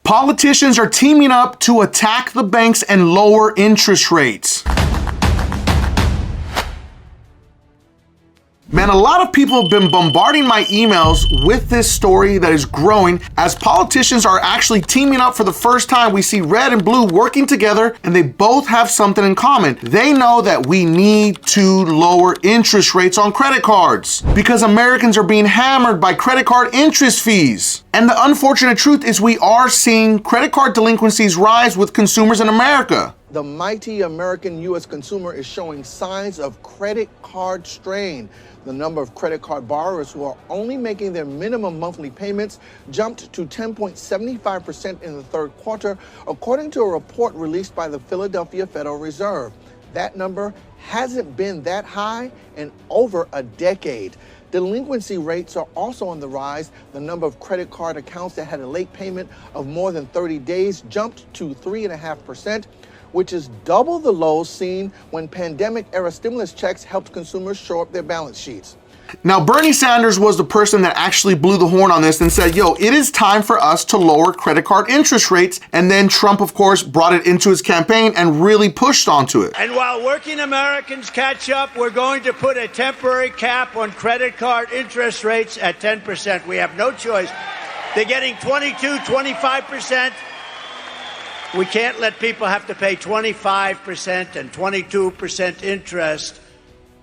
Politicians are teaming up to attack the banks and lower interest rates. Man, a lot of people have been bombarding my emails with this story that is growing as politicians are actually teaming up for the first time. We see red and blue working together, and they both have something in common. They know that we need to lower interest rates on credit cards because Americans are being hammered by credit card interest fees. And the unfortunate truth is we are seeing credit card delinquencies rise with consumers in America. The mighty American U.S. consumer is showing signs of credit card strain. The number of credit card borrowers who are only making their minimum monthly payments jumped to 10.75% in the third quarter, according to a report released by the Philadelphia Federal Reserve. That number hasn't been that high in over a decade. Delinquency rates are also on the rise. The number of credit card accounts that had a late payment of more than 30 days jumped to 3.5%. which is double the lows seen when pandemic-era stimulus checks helped consumers shore up their balance sheets. Now, Bernie Sanders was the person that actually blew the horn on this and said, yo, it is time for us to lower credit card interest rates. And then Trump, of course, brought it into his campaign and really pushed onto it. And while working Americans catch up, we're going to put a temporary cap on credit card interest rates at 10%. We have no choice. They're getting 22, 25%. We can't let people have to pay 25% and 22% interest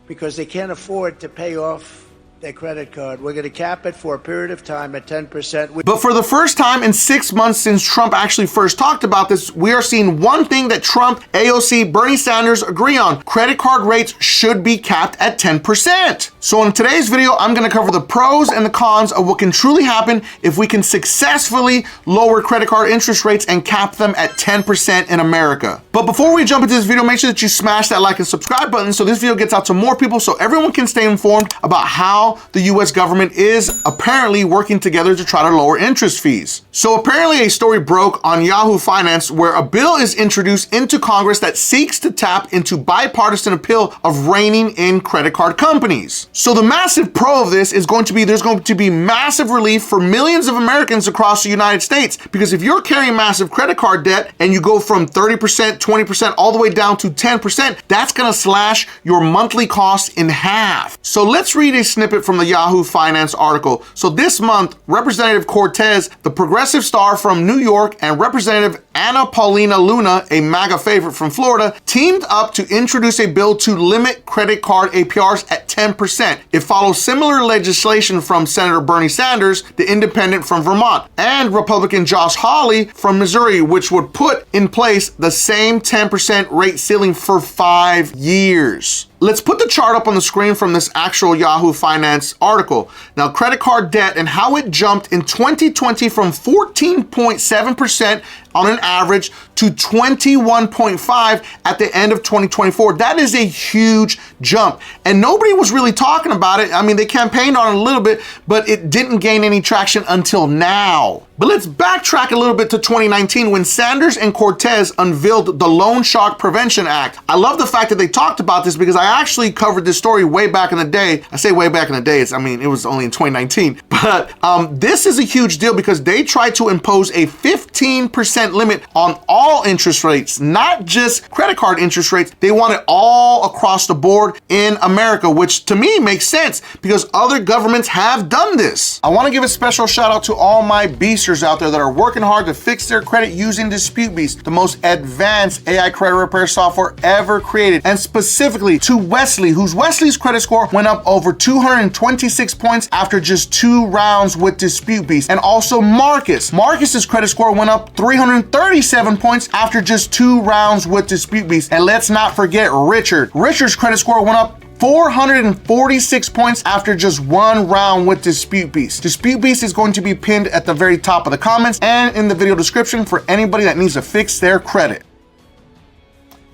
because they can't afford to pay off their credit card. We're going to cap it for a period of time at 10%. But for the first time in 6 months since Trump actually first talked about this, we are seeing one thing that Trump, AOC, Bernie Sanders agree on. Credit card rates should be capped at 10%. So in today's video, I'm going to cover the pros and the cons of what can truly happen if we can successfully lower credit card interest rates and cap them at 10% in America. But before we jump into this video, make sure that you smash that like and subscribe button so this video gets out to more people so everyone can stay informed about how the US government is apparently working together to try to lower interest fees. So apparently a story broke on Yahoo Finance where a bill is introduced into Congress that seeks to tap into bipartisan appeal of reining in credit card companies. So the massive pro of this is going to be there's going to be massive relief for millions of Americans across the United States, because if you're carrying massive credit card debt and you go from 30%, 20%, all the way down to 10%, that's going to slash your monthly costs in half. So let's read a snippet from the Yahoo Finance article. So this month, Representative Cortez, the progressive star from New York, and Representative Ana Paulina Luna, a MAGA favorite from Florida, teamed up to introduce a bill to limit credit card APRs at 10%. It follows similar legislation from Senator Bernie Sanders, the independent from Vermont, and Republican Josh Hawley from Missouri, which would put in place the same 10% rate ceiling for 5 years. Let's put the chart up on the screen from this actual Yahoo Finance article. Now, credit card debt and how it jumped in 2020 from 14.7% on an average to 21.5% at the end of 2024. That is a huge jump. And nobody was really talking about it. I mean, they campaigned on it a little bit, but it didn't gain any traction until now. But let's backtrack a little bit to 2019 when Sanders and Cortez unveiled the Loan Shark Prevention Act. I love the fact that they talked about this because I actually covered this story way back in the day. I say way back in the day, it was only in 2019. But this is a huge deal because they tried to impose a 15% limit on all interest rates, not just credit card interest rates. They want it all across the board in America, which to me makes sense because other governments have done this. I want to give a special shout out to all my beasters out there that are working hard to fix their credit using Dispute Beast, the most advanced AI credit repair software ever created, and specifically to Wesley, Wesley's credit score went up over 226 points after just 2 rounds with Dispute Beast. And also Marcus's credit score went up 337 points after just 2 rounds with Dispute Beast. And let's not forget Richard's credit score went up 446 points after just 1 round with Dispute Beast. Dispute Beast is going to be pinned at the very top of the comments and in the video description for anybody that needs to fix their credit.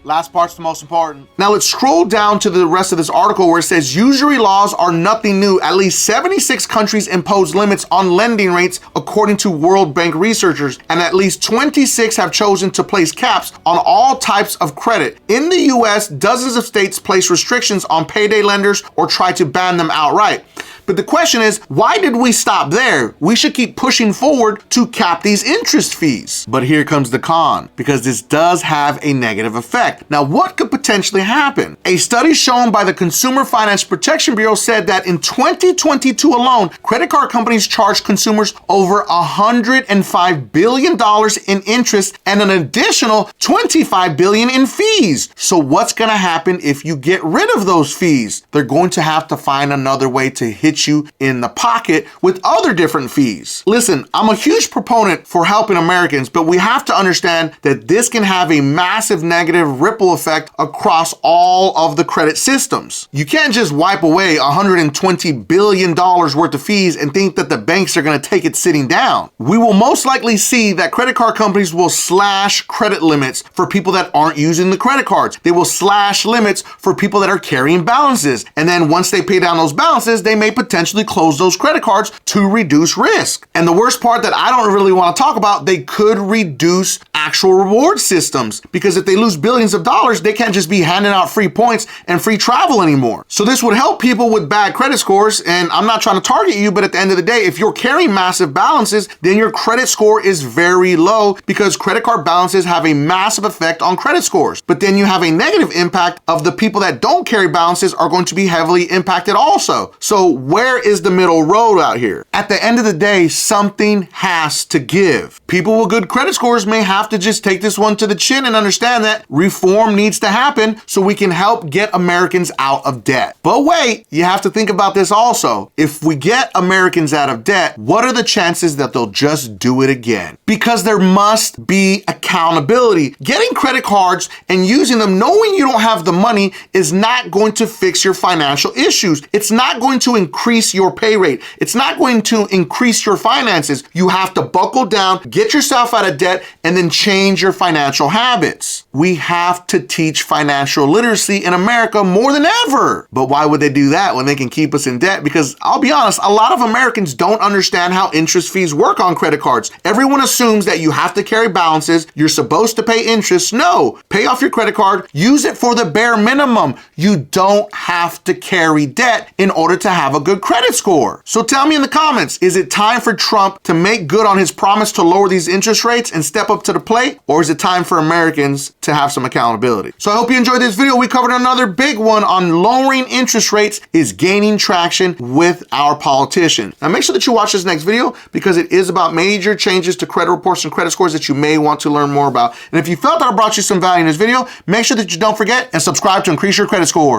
Last part's the most important. Now let's scroll down to the rest of this article where it says usury laws are nothing new. At least 76 countries impose limits on lending rates according to World Bank researchers, and at least 26 have chosen to place caps on all types of credit. In the US, dozens of states place restrictions on payday lenders or try to ban them outright. But the question is, why did we stop there? We should keep pushing forward to cap these interest fees. But here comes the con, because this does have a negative effect. Now, what could potentially happen? A study shown by the Consumer Finance Protection Bureau said that in 2022 alone, credit card companies charged consumers over $105 billion in interest and an additional $25 billion in fees. So what's going to happen if you get rid of those fees? They're going to have to find another way to hit you in the pocket with other different fees. Listen, I'm a huge proponent for helping Americans, but we have to understand that this can have a massive negative ripple effect across all of the credit systems. You can't just wipe away $120 billion worth of fees and think that the banks are going to take it sitting down. We will most likely see that credit card companies will slash credit limits for people that aren't using the credit cards. They will slash limits for people that are carrying balances. And then once they pay down those balances, they may potentially close those credit cards to reduce risk. And the worst part that I don't really want to talk about, they could reduce actual reward systems, because if they lose billions of dollars, they can't just be handing out free points and free travel anymore. So this would help people with bad credit scores. And I'm not trying to target you, but at the end of the day, if you're carrying massive balances, then your credit score is very low, because credit card balances have a massive effect on credit scores. But then you have a negative impact of the people that don't carry balances are going to be heavily impacted also. So where is the middle road out here? At the end of the day, something has to give. People with good credit scores may have to just take this one to the chin and understand that reform needs to happen so we can help get Americans out of debt. But wait, you have to think about this also. If we get Americans out of debt, what are the chances that they'll just do it again? Because there must be accountability. Getting credit cards and using them knowing you don't have the money is not going to fix your financial issues. It's not going to increase your pay rate. It's not going to increase your finances. You have to buckle down, get yourself out of debt, and then change your financial habits. We have to teach financial literacy in America more than ever. But why would they do that when they can keep us in debt? Because I'll be honest, a lot of Americans don't understand how interest fees work on credit cards. Everyone assumes that you have to carry balances, you're supposed to pay interest. No, pay off your credit card, use it for the bare minimum. You don't have to carry debt in order to have a good credit score. So tell me in the comments, is it time for Trump to make good on his promise to lower these interest rates and step up to the plate? Or is it time for Americans to have some accountability? So I hope you enjoyed this video. We covered another big one on lowering interest rates is gaining traction with our politicians. Now make sure that you watch this next video, because it is about major changes to credit reports and credit scores that you may want to learn more about. And if you felt that I brought you some value in this video, make sure that you don't forget and subscribe to increase your credit score.